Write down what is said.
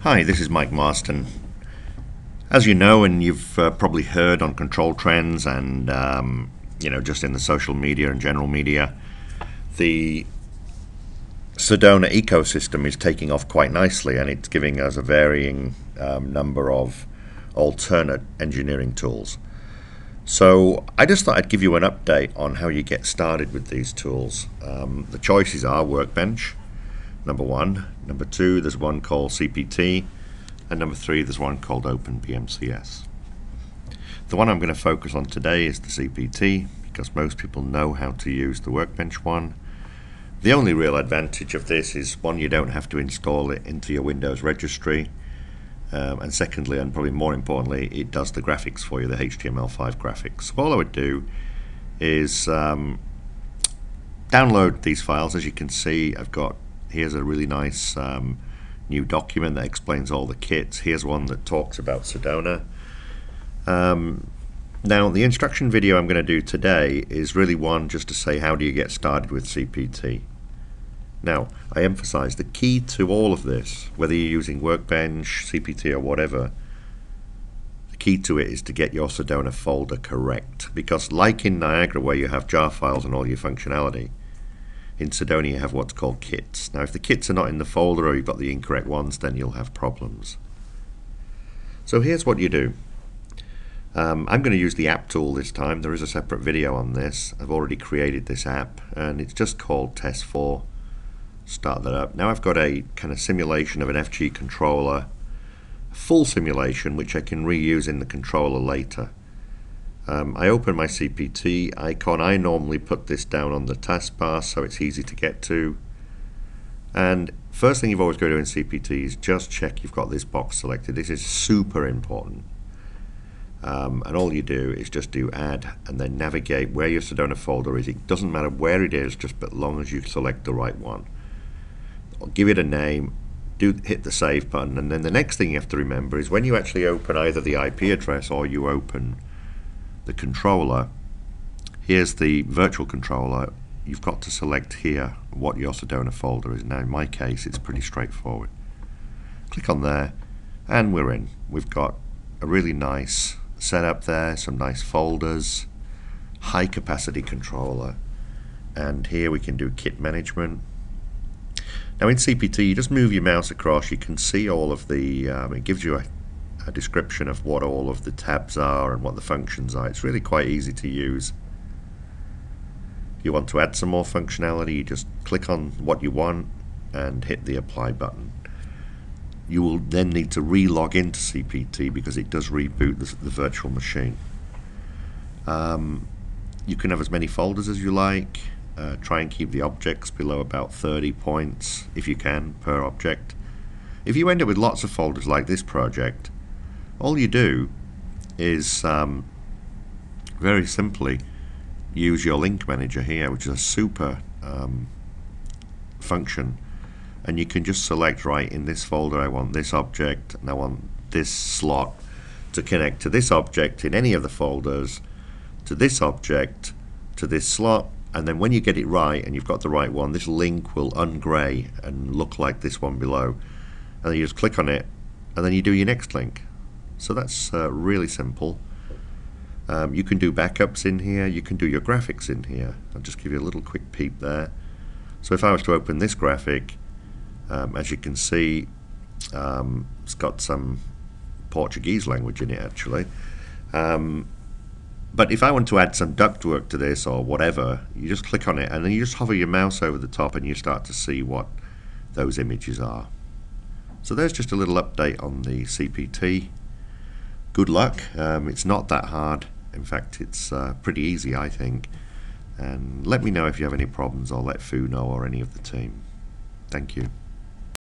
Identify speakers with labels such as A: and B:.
A: Hi, this is Mike Marston. As you know, and you've probably heard on control trends and just in the social media and general media, the Sedona ecosystem is taking off quite nicely, and it's giving us a varying number of alternate engineering tools. So I just thought I'd give you an update on how you get started with these tools. The choices are Workbench, number one. Number two, there's one called CPT. And number three, there's one called OpenPMCS. The one I'm going to focus on today is the CPT, because most people know how to use the Workbench one. The only real advantage of this is, one, you don't have to install it into your Windows registry. And secondly, and probably more importantly, it does the graphics for you, the HTML5 graphics. So all I would do is download these files. As you can see, here's a really nice new document that explains all the kits. Here's one that talks about Sedona. Now, the instruction video I'm going to do today is really one just to say how do you get started with CPT. Now, I emphasize the key to all of this, whether you're using Workbench, CPT or whatever, the key to it is to get your Sedona folder correct, because like in Niagara where you have jar files and all your functionality, in Sedona you have what's called kits. Now if the kits are not in the folder or you've got the incorrect ones, then you'll have problems. So here's what you do. I'm going to use the app tool this time. There is a separate video on this. I've already created this app and it's just called Test 4. Start that up. Now I've got a kind of simulation of an FG controller, a full simulation which I can reuse in the controller later. I open my CPT icon. I normally put this down on the taskbar so it's easy to get to. And first thing you've always got to do in CPT is just check you've got this box selected. This is super important. And all you do is just do add and then navigate where your Sedona folder is. It doesn't matter where it is, just as long as you select the right one. Give it a name, hit the save button, and then the next thing you have to remember is when you actually open either the IP address or you open the controller, here's the virtual controller, you've got to select here what your Sedona folder is. Now in my case it's pretty straightforward. Click on there and we're in. We've got a really nice setup there, some nice folders, high capacity controller, and here we can do kit management. Now in CPT you just move your mouse across, you can see all of the, it gives you a description of what all of the tabs are and what the functions are. It's really quite easy to use. If you want to add some more functionality, you just click on what you want and hit the apply button. You will then need to re-log into CPT because it does reboot the virtual machine. You can have as many folders as you like. Try and keep the objects below about 30 points if you can per object. If you end up with lots of folders like this project, all you do is very simply use your link manager here, which is a super function, and you can just select, right, in this folder I want this object and I want this slot to connect to this object in any of the folders, to this object, to this slot, and then when you get it right and you've got the right one, this link will ungray and look like this one below, and then you just click on it and then you do your next link. So that's really simple. You can do backups in here, you can do your graphics in here. I'll just give you a little quick peep there. So if I was to open this graphic, as you can see, it's got some Portuguese language in it actually. But if I want to add some ductwork to this or whatever, you just click on it and then you just hover your mouse over the top and you start to see what those images are. So there's just a little update on the CPT. Good luck. It's not that hard. In fact, it's pretty easy, I think. And let me know if you have any problems, or let Fu know or any of the team. Thank you.